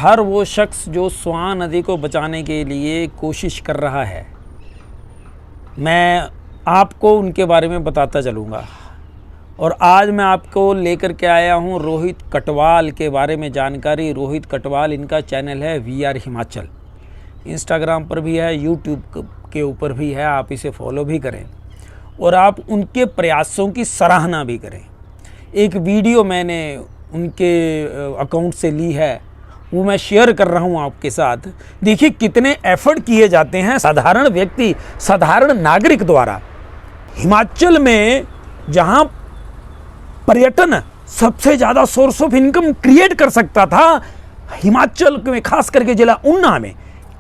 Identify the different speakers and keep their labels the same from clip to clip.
Speaker 1: हर वो शख्स जो स्वान नदी को बचाने के लिए कोशिश कर रहा है, मैं आपको उनके बारे में बताता चलूँगा। और आज मैं आपको लेकर के आया हूँ रोहित कटवाल के बारे में जानकारी। रोहित कटवाल, इनका चैनल है VR हिमाचल, इंस्टाग्राम पर भी है, यूट्यूब के ऊपर भी है। आप इसे फॉलो भी करें और आप उनके प्रयासों की सराहना भी करें। एक वीडियो मैंने उनके अकाउंट से ली है, वो मैं शेयर कर रहा हूँ आपके साथ। देखिए कितने एफर्ट किए जाते हैं साधारण व्यक्ति, साधारण नागरिक द्वारा। हिमाचल में जहाँ पर्यटन सबसे ज़्यादा सोर्स ऑफ इनकम क्रिएट कर सकता था, हिमाचल में खास करके जिला ऊना में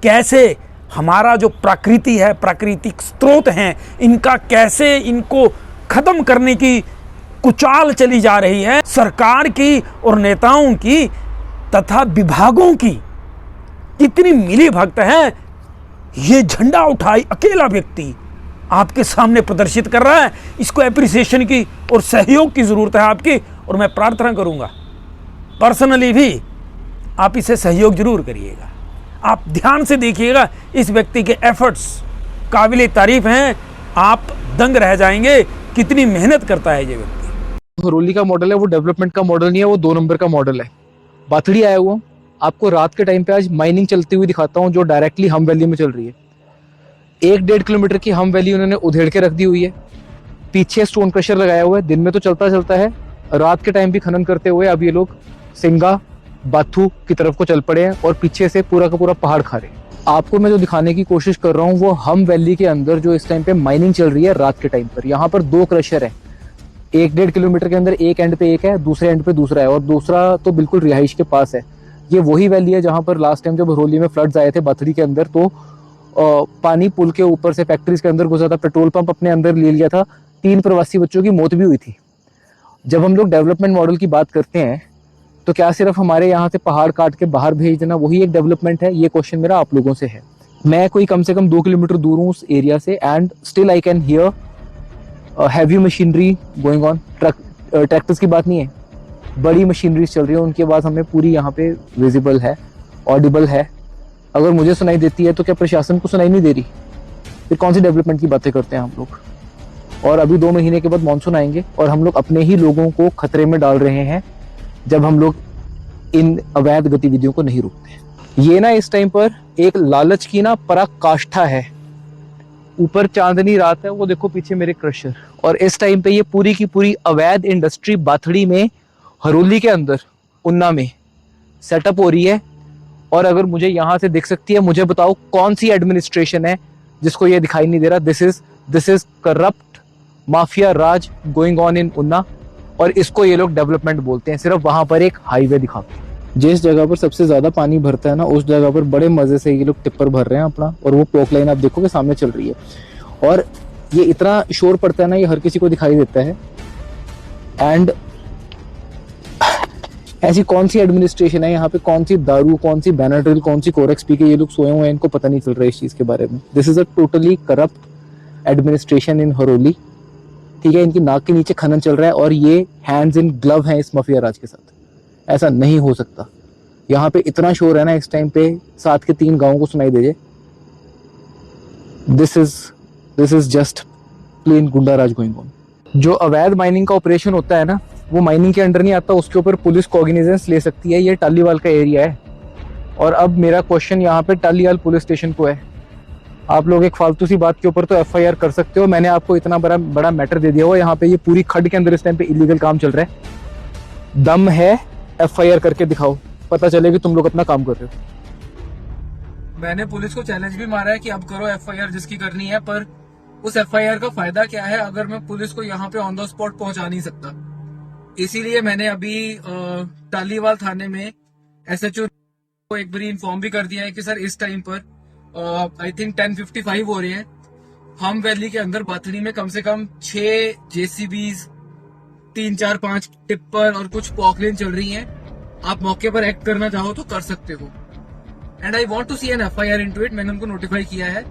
Speaker 1: कैसे हमारा जो प्रकृति है, प्राकृतिक स्रोत हैं, इनका कैसे इनको ख़त्म करने की कुचाल चली जा रही है सरकार की और नेताओं की तथा विभागों की। कितनी मिली भगत है। ये झंडा उठाई अकेला व्यक्ति आपके सामने प्रदर्शित कर रहा है। इसको एप्रिसिएशन की और सहयोग की ज़रूरत है आपकी, और मैं प्रार्थना करूंगा पर्सनली भी आप इसे सहयोग जरूर करिएगा। आप ध्यान से देखिएगा, इस व्यक्ति के एफर्ट्स काबिल तारीफ हैं। आप दंग रह जाएंगे कितनी मेहनत करता है ये व्यक्ति।
Speaker 2: हरोली का मॉडल है वो डेवलपमेंट का मॉडल नहीं है, वो 2 नंबर का मॉडल है। बाथड़ी आया हुआ आपको रात के टाइम पे आज माइनिंग चलती हुई दिखाता हूँ, जो डायरेक्टली हम वैली में चल रही है। 1-1.5 किलोमीटर की हम वैली उन्होंने उधेड़ के रख दी हुई है। पीछे स्टोन क्रशर लगाया हुआ है। दिन में तो चलता है, रात के टाइम भी खनन करते हुए अब ये लोग सिंगा बाथू की तरफ को चल पड़े हैं और पीछे से पूरा का पूरा पहाड़ खा रहे हैं। आपको मैं जो दिखाने की कोशिश कर रहा हूँ वो हम वैली के अंदर जो इस टाइम पे माइनिंग चल रही है रात के टाइम पर। यहाँ पर 2 क्रशर है, 1-1.5 किलोमीटर के अंदर एक एंड पे एक है, दूसरे एंड पे दूसरा है, और दूसरा तो बिल्कुल रिहाइश के पास है। ये वही वैली है जहाँ पर लास्ट टाइम जब हरोली में फ्लड्स आए थे बाथड़ी के अंदर, तो पानी पुल के ऊपर से फैक्ट्रीज के अंदर घुसा था, पेट्रोल पंप अपने अंदर ले लिया था, 3 प्रवासी बच्चों की मौत भी हुई थी। जब हम लोग डेवलपमेंट मॉडल की बात करते हैं तो क्या सिर्फ हमारे यहाँ से पहाड़ काट के बाहर भेज देना वही एक डेवलपमेंट है? ये क्वेश्चन मेरा आप लोगों से है। मैं कोई कम से कम 2 किलोमीटर दूर हूँ उस एरिया से, and still I can hear heavy machinery going on. Tractors की बात नहीं है, बड़ी मशीनरी चल रही है, उनकी आवाज़ हमें पूरी यहाँ पे विजिबल है, ऑडिबल है। अगर मुझे सुनाई देती है तो क्या प्रशासन को सुनाई नहीं दे रही? फिर कौन सी डेवलपमेंट की बातें करते हैं हम लोग? और अभी 2 महीने के बाद मानसून आएंगे और हम लोग अपने ही लोगों को खतरे में डाल रहे हैं जब हम लोग इन अवैध गतिविधियों को नहीं रोकते। ये ना इस टाइम पर एक लालच की ना पराकाष्ठा है। ऊपर चांदनी रात है, वो देखो पीछे मेरे क्रशर, और इस टाइम पे ये पूरी की पूरी अवैध इंडस्ट्री बाथड़ी में, हरोली के अंदर, ऊना में सेटअप हो रही है। और अगर मुझे यहाँ से दिख सकती है, मुझे बताओ कौन सी एडमिनिस्ट्रेशन है जिसको ये दिखाई नहीं दे रहा? This is corrupt mafia Raj going on in Una, और इसको ये लोग डेवलपमेंट बोलते हैं। सिर्फ वहां पर एक हाईवे दिखाते हैं। जिस जगह पर सबसे ज्यादा पानी भरता है ना, उस जगह पर बड़े मजे से ये लोग टिप्पर भर रहे हैं अपना, और वो पोक लाइन आप देखोगे सामने चल रही है। और ये इतना शोर पड़ता है ना, ये हर किसी को दिखाई देता है। एंड ऐसी कौन सी एडमिनिस्ट्रेशन है यहाँ पे, कौन सी दारू, कौन सी बैनरड्रिल, कौन सी कोरेक्स पी के ये लोग सोए हुए हैं, इनको पता नहीं चल रहा है इस चीज के बारे में। This is a totally corrupt administration in Haroli. ठीक है, इनकी नाक के नीचे खनन चल रहा है और ये हैंड्स इन ग्लव हैं इस माफिया राज के साथ। ऐसा नहीं हो सकता। यहाँ पे इतना शोर है ना इस टाइम पे, साथ के 3 गांवों को सुनाई दे जाए। दिस इज जस्ट प्लेन गुंडा राज गोइंग ऑन। जो अवैध माइनिंग का ऑपरेशन होता है ना, वो माइनिंग के अंडर नहीं आता, उसके ऊपर पुलिस कॉग्निजेंस ले सकती है। ये टालीवाल का एरिया है। और अब मेरा क्वेश्चन यहाँ पे टालीवाल पुलिस स्टेशन को है। आप लोग एक फालतू सी बात के ऊपर तो FIR कर सकते हो। मैंने आपको इतना बड़ा मैटर दे दिया हुआ। यहाँ पे ये पूरी खड्ड के अंदर इस टाइम पे इलीगल काम चल रहा है। दम है FIR करके दिखाओ, पता चले कि तुम लोग अपना काम कर रहे हो।
Speaker 3: मैंने पुलिस को चैलेंज भी मारा है कि अब करो FIR जिसकी करनी है, पर उस FIR का फायदा क्या है अगर मैं पुलिस को यहाँ पे ऑन द स्पॉट पहुंचा नहीं सकता। इसीलिए मैंने अभी टालीवाल थाने में SHO को एक बारी इन्फॉर्म भी कर दिया है कि सर इस टाइम पर आई थिंक 10:55 हो रहे हैं। हम वैली के अंदर बाथड़ी में कम से कम 6 JCBs, 3, 4, 5 टिप्पर और कुछ पॉकलेन चल रही हैं। आप मौके पर एक्ट करना चाहो तो कर सकते हो। And I want to see an FIR into it. मैंने उनको नोटिफाई किया है।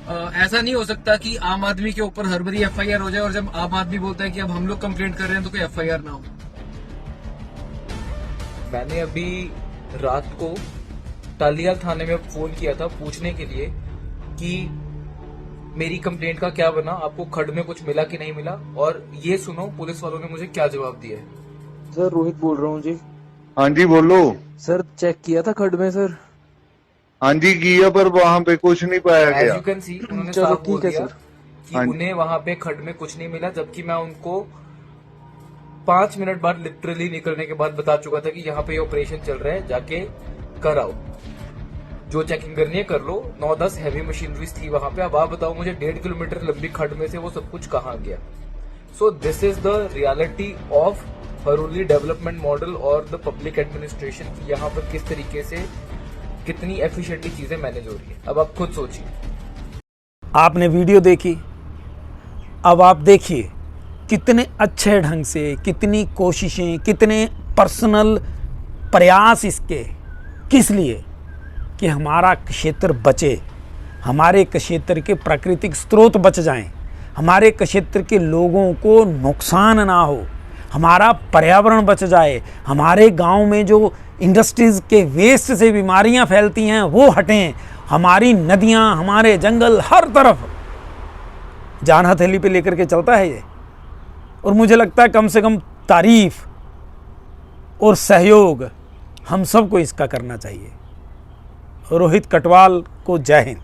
Speaker 3: ऐसा नहीं हो सकता कि आम आदमी के ऊपर हर बारी FIR हो जाए और जब आम आदमी बोलता है कि अब हम लोग कंप्लेंट कर रहे हैं तो कोई FIR ना हो।
Speaker 4: मैंने अभी
Speaker 3: रात को टालियाल थाने में फोन किया था पूछने के लिए कि मेरी कंप्लेंट का क्या बना, आपको खड में कुछ मिला कि नहीं मिला। और ये सुनो पुलिस वालों ने मुझे क्या जवाब दिया है।
Speaker 2: सर रोहित बोल रहा हूँ जी।
Speaker 4: हाँ जी बोलो।
Speaker 2: सर चेक किया था खड में सर।
Speaker 4: हाँ जी किया, पर वहाँ पे कुछ नहीं पाया
Speaker 3: एज
Speaker 4: गया।
Speaker 3: यू कैन सी उन्होंने
Speaker 2: चलो
Speaker 3: साफ बोल
Speaker 2: ठीक है
Speaker 3: दिया
Speaker 2: सर।
Speaker 3: कि
Speaker 4: हाँ जी।
Speaker 3: उन्हें वहां पे खड में कुछ नहीं मिला, जबकि मैं उनको 5 मिनट बाद लिटरली निकलने के बाद बता चुका था कि यहाँ पे ऑपरेशन चल रहा है, जाके कराओ, जो चेकिंग करनी है कर लो। 9-10 हैवी मशीनरीज थी वहां पे। अब आप बताओ मुझे 1.5 किलोमीटर लंबी खड में से वो सब कुछ कहाँ गया। So this is the reality of Haroli development model और द पब्लिक एडमिनिस्ट्रेशन की यहाँ पर किस तरीके से कितनी एफिशिएंटली चीजें मैनेज हो रही है। अब आप खुद सोचिए।
Speaker 1: आपने वीडियो देखी, अब आप देखिए कितने अच्छे ढंग से, कितनी कोशिशें, कितने पर्सनल प्रयास इसके, किस लिए कि हमारा क्षेत्र बचे, हमारे क्षेत्र के प्राकृतिक स्रोत बच जाएं, हमारे क्षेत्र के लोगों को नुकसान ना हो, हमारा पर्यावरण बच जाए, हमारे गांव में जो इंडस्ट्रीज़ के वेस्ट से बीमारियां फैलती हैं वो हटें, हमारी नदियां, हमारे जंगल, हर तरफ जान हथेली पे लेकर के चलता है ये। और मुझे लगता है कम से कम तारीफ और सहयोग हम सबको इसका करना चाहिए। रोहित कटवाल को जय हिंद।